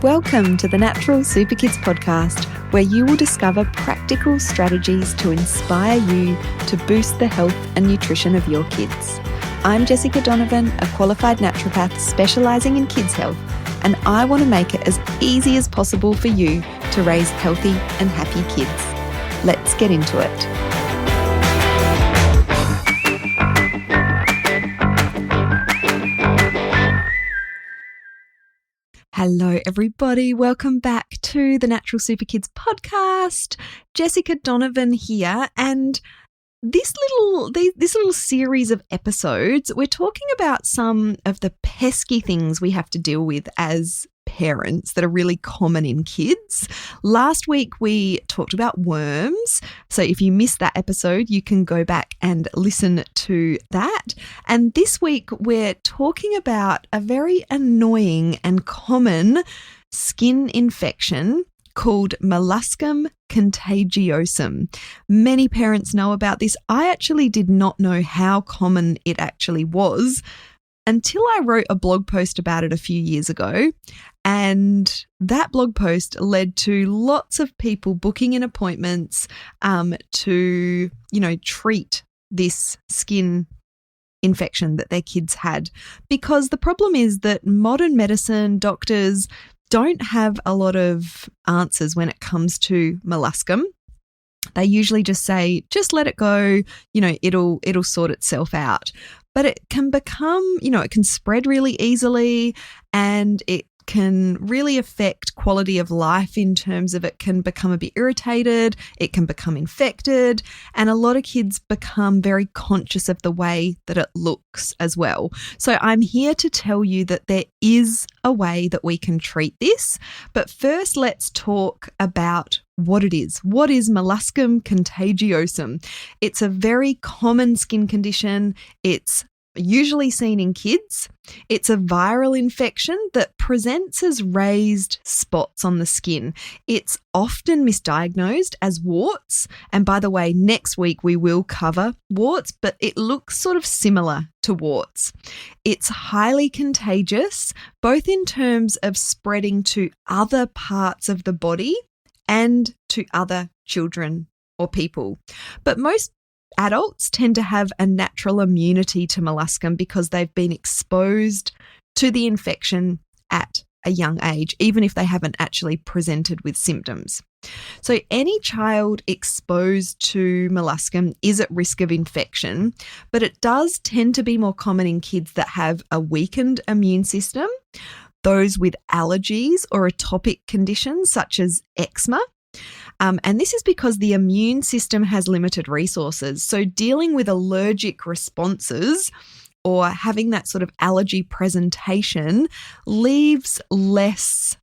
Welcome to the Natural Super Kids podcast, where you will discover practical strategies to inspire you to boost the health and nutrition of your kids. I'm Jessica Donovan, a qualified naturopath specialising in kids' health, and I want to make it as easy as possible for you to raise healthy and happy kids. Let's get into it. Hello, everybody. Welcome back to the Natural Super Kids podcast. Jessica Donovan here, and this little series of episodes, we're talking about some of the pesky things we have to deal with as parents that are really common in kids. Last week we talked about worms. So if you missed that episode, you can go back and listen to that. And this week we're talking about a very annoying and common skin infection called Molluscum Contagiosum. Many parents know about this. I actually did not know how common it actually was until I wrote a blog post about it a few years ago. And that blog post led to lots of people booking in appointments to, treat this skin infection that their kids had. Because the problem is that modern medicine doctors don't have a lot of answers when it comes to molluscum. They usually just say, just let it go, it'll sort itself out. But it can become, it can spread really easily, and it can really affect quality of life in terms of it can become a bit irritated, it can become infected, and a lot of kids become very conscious of the way that it looks as well. So I'm here to tell you that there is a way that we can treat this, but first let's talk about what it is. What is Molluscum Contagiosum? It's a very common skin condition. It's usually seen in kids. It's a viral infection that presents as raised spots on the skin. It's often misdiagnosed as warts. And by the way, next week we will cover warts, but it looks sort of similar to warts. It's highly contagious, both in terms of spreading to other parts of the body and to other children or people. But most adults tend to have a natural immunity to molluscum because they've been exposed to the infection at a young age, even if they haven't actually presented with symptoms. So any child exposed to molluscum is at risk of infection, but it does tend to be more common in kids that have a weakened immune system, those with allergies or atopic conditions such as eczema. And this is because the immune system has limited resources. So dealing with allergic responses or having that sort of allergy presentation leaves less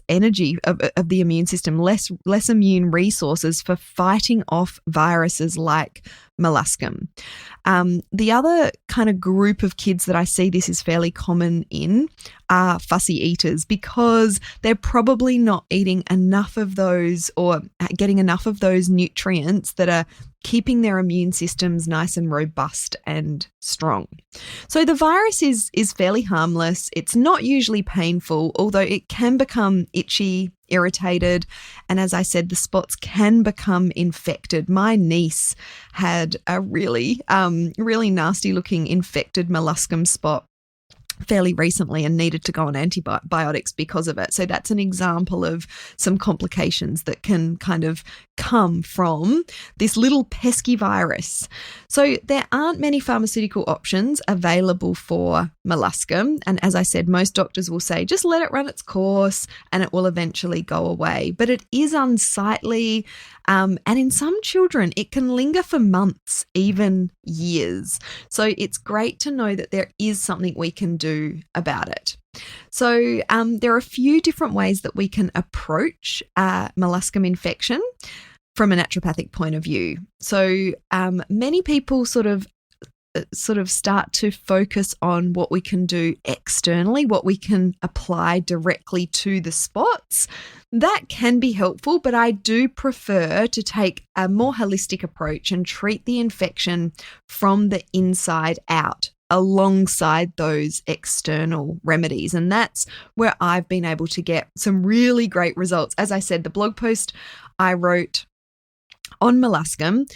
energy of the immune system, less immune resources for fighting off viruses like molluscum. The other kind of group of kids that I see this is fairly common in are fussy eaters, because they're probably not eating enough of those or getting enough of those nutrients that are keeping their immune systems nice and robust and strong. So the virus is fairly harmless. It's not usually painful, although it can become itchy, irritated, and as I said, the spots can become infected. My niece had a really nasty looking infected molluscum spot fairly recently and needed to go on antibiotics because of it. So that's an example of some complications that can kind of come from this little pesky virus. So there aren't many pharmaceutical options available for molluscum. And as I said, most doctors will say, just let it run its course and it will eventually go away. But it is unsightly. And in some children, it can linger for months, even years. So it's great to know that there is something we can do about it. So there are a few different ways that we can approach molluscum infection from a naturopathic point of view. So many people sort of start to focus on what we can do externally, what we can apply directly to the spots. That can be helpful, but I do prefer to take a more holistic approach and treat the infection from the inside out alongside those external remedies. And that's where I've been able to get some really great results. As I said, the blog post I wrote on molluscum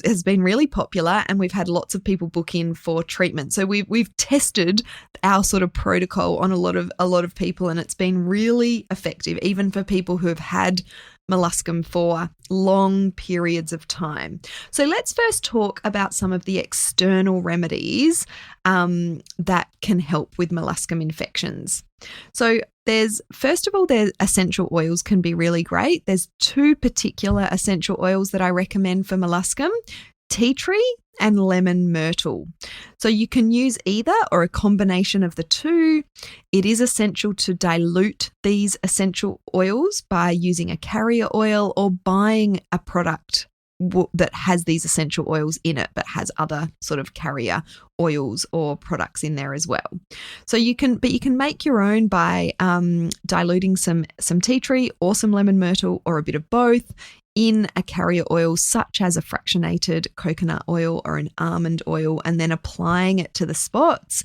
has been really popular, and we've had lots of people book in for treatment. So we've tested our sort of protocol on a lot of people, and it's been really effective, even for people who have had molluscum for long periods of time. So let's first talk about some of the external remedies that can help with molluscum infections. So first of all, essential oils can be really great. There's 2 particular essential oils that I recommend for molluscum: tea tree and lemon myrtle. So you can use either or a combination of the 2. It is essential to dilute these essential oils by using a carrier oil or buying a product that has these essential oils in it but has other sort of carrier oils or products in there as well. So you can make your own by diluting some tea tree or some lemon myrtle or a bit of both in a carrier oil such as a fractionated coconut oil or an almond oil, and then applying it to the spots.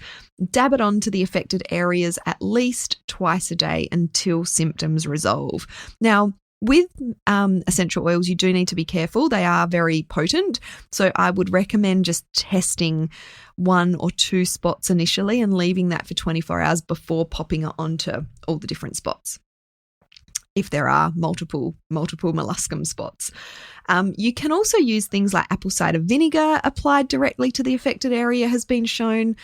Dab it onto the affected areas at least twice a day until symptoms resolve. Now, with essential oils, you do need to be careful. They are very potent. So I would recommend just testing 1 or 2 spots initially and leaving that for 24 hours before popping it onto all the different spots, if there are multiple molluscum spots. You can also use things like apple cider vinegar applied directly to the affected area has been shown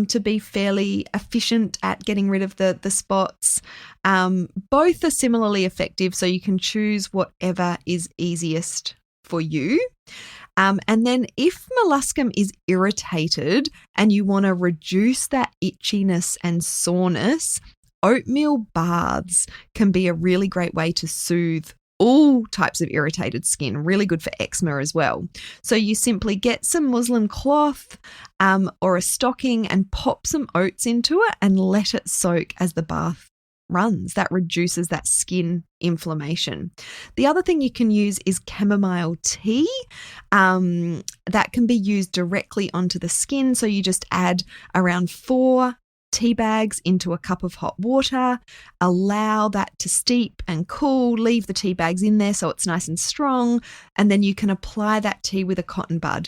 to be fairly efficient at getting rid of the spots. Both are similarly effective, so you can choose whatever is easiest for you. And then if molluscum is irritated and you want to reduce that itchiness and soreness, oatmeal baths can be a really great way to soothe all types of irritated skin, really good for eczema as well. So you simply get some muslin cloth or a stocking and pop some oats into it and let it soak as the bath runs. That reduces that skin inflammation. The other thing you can use is chamomile tea. That can be used directly onto the skin. So you just add around 4 tea bags into a cup of hot water, allow that to steep and cool, leave the tea bags in there so it's nice and strong, and then you can apply that tea with a cotton bud.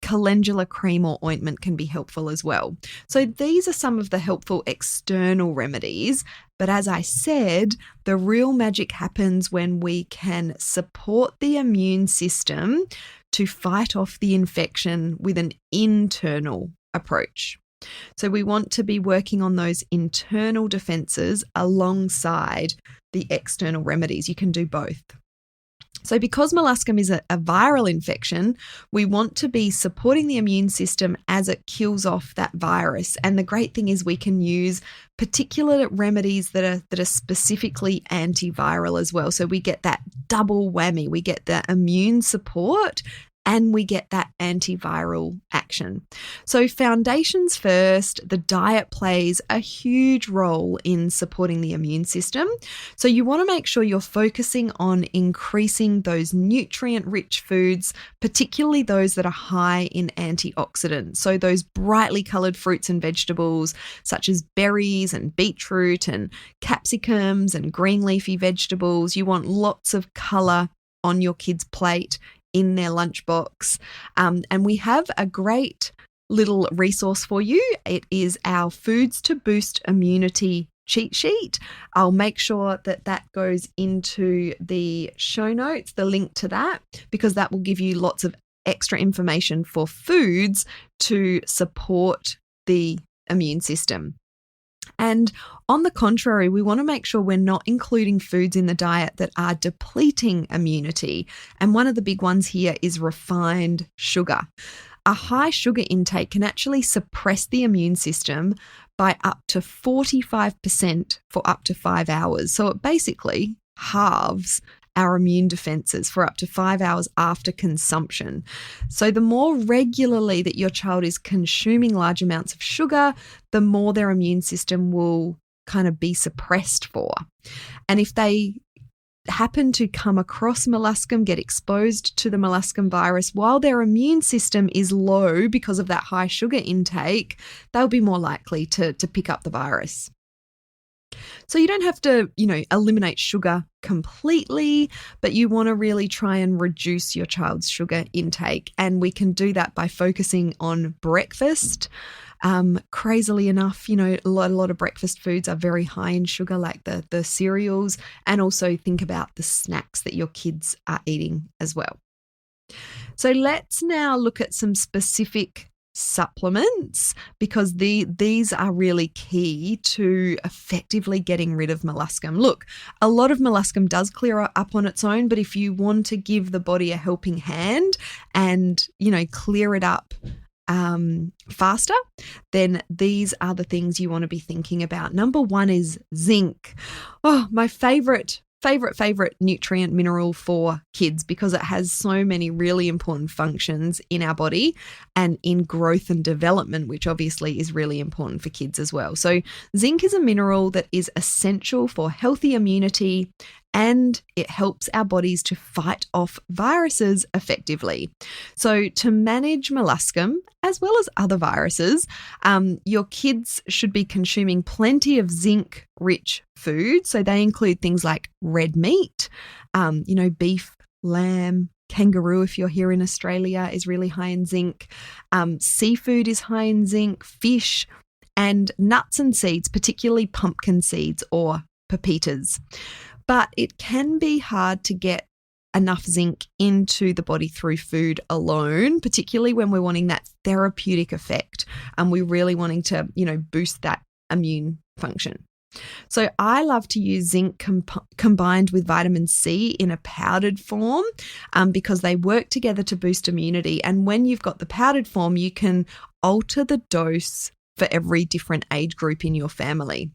Calendula cream or ointment can be helpful as well. So these are some of the helpful external remedies, but as I said, the real magic happens when we can support the immune system to fight off the infection with an internal approach. So we want to be working on those internal defenses alongside the external remedies. You can do both. So because molluscum is a viral infection, we want to be supporting the immune system as it kills off that virus. And the great thing is we can use particular remedies that are specifically antiviral as well. So we get that double whammy. We get the immune support and we get that antiviral action. So foundations first, the diet plays a huge role in supporting the immune system. So you want to make sure you're focusing on increasing those nutrient-rich foods, particularly those that are high in antioxidants. So those brightly coloured fruits and vegetables, such as berries and beetroot and capsicums and green leafy vegetables. You want lots of colour on your kids' plate, in their lunchbox. And we have a great little resource for you. It is our Foods to Boost Immunity cheat sheet. I'll make sure that goes into the show notes, the link to that, because that will give you lots of extra information for foods to support the immune system. And on the contrary, we want to make sure we're not including foods in the diet that are depleting immunity. And one of the big ones here is refined sugar. A high sugar intake can actually suppress the immune system by up to 45% for up to 5 hours. So it basically halves our immune defenses for up to 5 hours after consumption. So the more regularly that your child is consuming large amounts of sugar, the more their immune system will kind of be suppressed for. And if they happen to come across molluscum, get exposed to the molluscum virus while their immune system is low because of that high sugar intake, they'll be more likely to pick up the virus. So you don't have to, eliminate sugar completely, but you want to really try and reduce your child's sugar intake. And we can do that by focusing on breakfast. Crazily enough, a lot of breakfast foods are very high in sugar, like the cereals, and also think about the snacks that your kids are eating as well. So let's now look at some specific supplements, because these are really key to effectively getting rid of molluscum. Look, a lot of molluscum does clear up on its own, but if you want to give the body a helping hand and, clear it up faster, then these are the things you want to be thinking about. Number one is zinc. Oh, my favorite nutrient mineral for kids, because it has so many really important functions in our body and in growth and development, which obviously is really important for kids as well. So zinc is a mineral that is essential for healthy immunity, and it helps our bodies to fight off viruses effectively. So to manage molluscum, as well as other viruses, your kids should be consuming plenty of zinc-rich food. So they include things like red meat, beef, lamb, kangaroo, if you're here in Australia, is really high in zinc. Seafood is high in zinc, fish, and nuts and seeds, particularly pumpkin seeds or pepitas. But it can be hard to get enough zinc into the body through food alone, particularly when we're wanting that therapeutic effect and we're really wanting to, boost that immune function. So I love to use zinc combined with vitamin C in a powdered form because they work together to boost immunity. And when you've got the powdered form, you can alter the dose for every different age group in your family.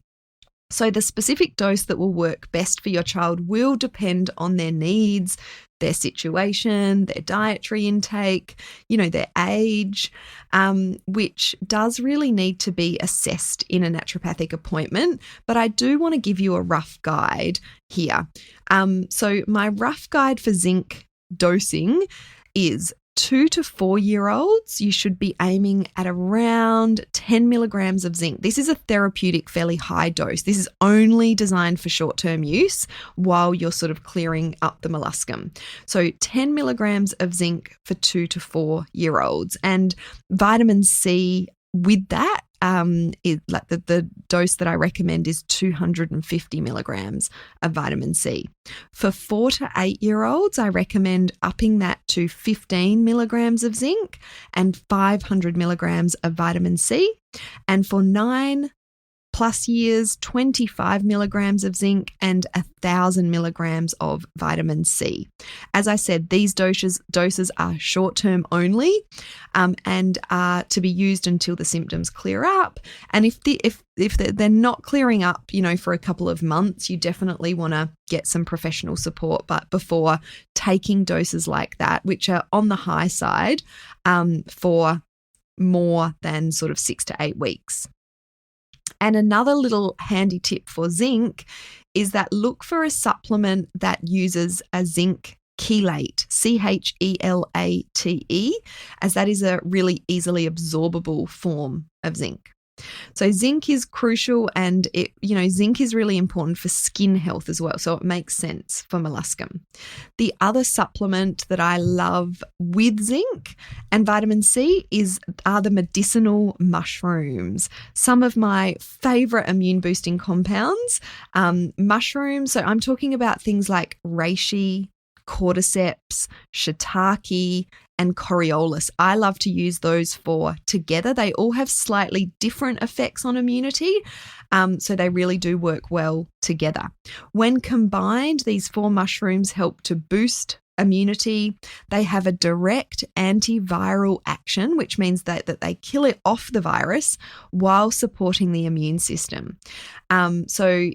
So the specific dose that will work best for your child will depend on their needs, their situation, their dietary intake, their age, which does really need to be assessed in a naturopathic appointment. But I do want to give you a rough guide here. So my rough guide for zinc dosing is 2 to 4 year olds, you should be aiming at around 10 milligrams of zinc. This is a therapeutic, fairly high dose. This is only designed for short-term use while you're sort of clearing up the molluscum. So 10 milligrams of zinc for 2 to 4 year olds, and vitamin C with that. The dose that I recommend is 250 milligrams of vitamin C. For 4 to 8 year olds, I recommend upping that to 15 milligrams of zinc and 500 milligrams of vitamin C. And for 9+ years, 25 milligrams of zinc and 1,000 milligrams of vitamin C. As I said, these doses are short-term only and are to be used until the symptoms clear up. And if they're not clearing up, for a couple of months, you definitely want to get some professional support. But before taking doses like that, which are on the high side, for more than sort of 6 to 8 weeks. And another little handy tip for zinc is that look for a supplement that uses a zinc chelate, CHELATE, as that is a really easily absorbable form of zinc. So zinc is crucial, and zinc is really important for skin health as well. So it makes sense for molluscum. The other supplement that I love with zinc and vitamin C are the medicinal mushrooms. Some of my favorite immune boosting compounds, mushrooms. So I'm talking about things like reishi, cordyceps, shiitake, and Coriolis. I love to use those 4 together. They all have slightly different effects on immunity, so they really do work well together. When combined, these 4 mushrooms help to boost immunity. They have a direct antiviral action, which means that they kill it off the virus while supporting the immune system. So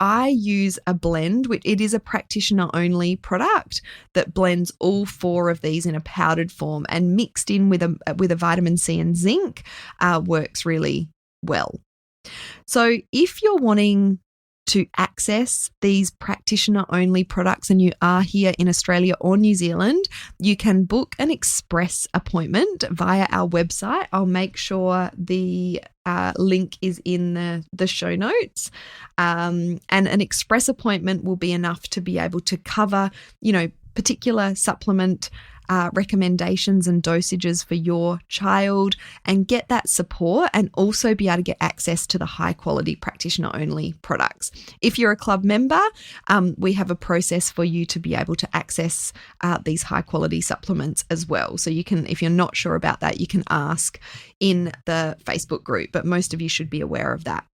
I use a blend, which it is a practitioner-only product that blends all 4 of these in a powdered form, and mixed in with a vitamin C and zinc works really well. So if you're wanting to access these practitioner-only products and you are here in Australia or New Zealand, you can book an express appointment via our website. I'll make sure the link is in the show notes. And an express appointment will be enough to be able to cover, particular supplement recommendations and dosages for your child and get that support and also be able to get access to the high quality practitioner only products. If you're a club member, we have a process for you to be able to access these high quality supplements as well. So you can, if you're not sure about that, you can ask in the Facebook group, but most of you should be aware of that.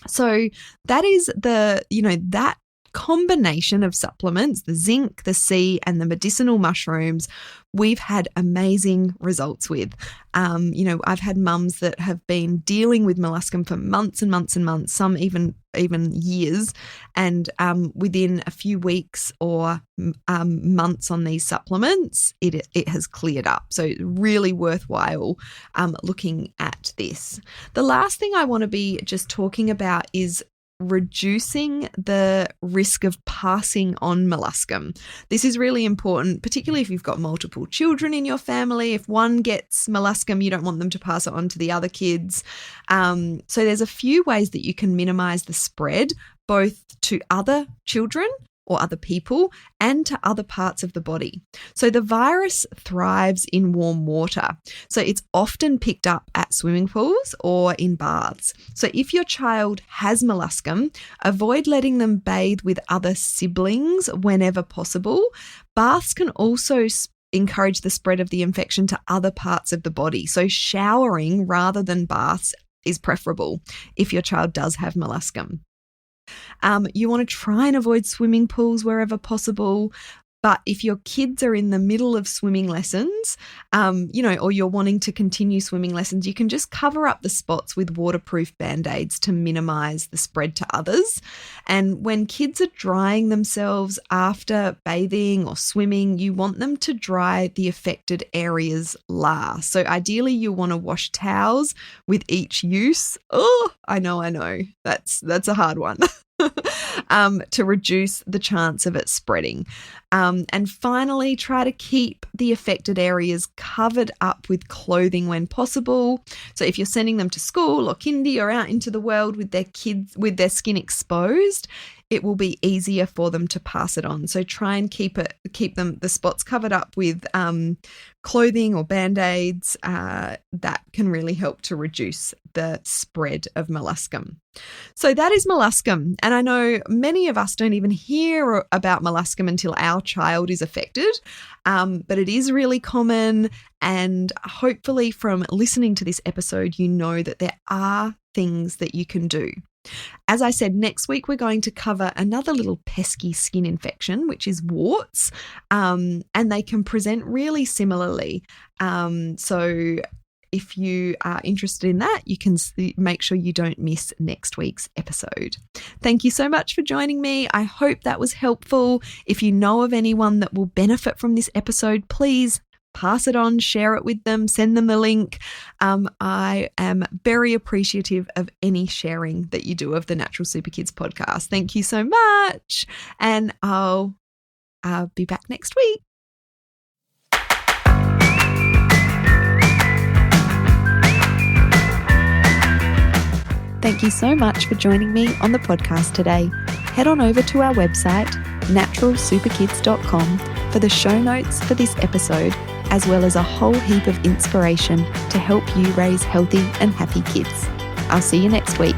So that is that combination of supplements, the zinc, the C, and the medicinal mushrooms, we've had amazing results with. I've had mums that have been dealing with molluscum for months and months and months, some even years, and within a few weeks or months on these supplements, it has cleared up. So really worthwhile looking at this. The last thing I want to be just talking about is reducing the risk of passing on molluscum. This is really important, particularly if you've got multiple children in your family. If one gets molluscum, you don't want them to pass it on to the other kids. So there's a few ways that you can minimize the spread, both to other children or other people and to other parts of the body. So the virus thrives in warm water. So it's often picked up at swimming pools or in baths. So if your child has molluscum, avoid letting them bathe with other siblings whenever possible. Baths can also encourage the spread of the infection to other parts of the body. So showering rather than baths is preferable if your child does have molluscum. You want to try and avoid swimming pools wherever possible. But if your kids are in the middle of swimming lessons, or you're wanting to continue swimming lessons, you can just cover up the spots with waterproof Band-Aids to minimize the spread to others. And when kids are drying themselves after bathing or swimming, you want them to dry the affected areas last. So ideally, you want to wash towels with each use. Oh, I know. That's a hard one. To reduce the chance of it spreading. And finally, try to keep the affected areas covered up with clothing when possible. So if you're sending them to school or kindy or out into the world with their skin exposed, it will be easier for them to pass it on. So try and keep the spots covered up with clothing or Band-Aids. That can really help to reduce the spread of molluscum. So that is molluscum. And I know many of us don't even hear about molluscum until our child is affected, but it is really common. And hopefully from listening to this episode, you know that there are things that you can do. As I said, next week we're going to cover another little pesky skin infection, which is warts, and they can present really similarly. So if you are interested in that, you can make sure you don't miss next week's episode. Thank you so much for joining me. I hope that was helpful. If you know of anyone that will benefit from this episode, please pass it on, share it with them, send them the link. I am very appreciative of any sharing that you do of the Natural Super Kids podcast. Thank you so much. And I'll be back next week. Thank you so much for joining me on the podcast today. Head on over to our website, naturalsuperkids.com, for the show notes for this episode, as well as a whole heap of inspiration to help you raise healthy and happy kids. I'll see you next week.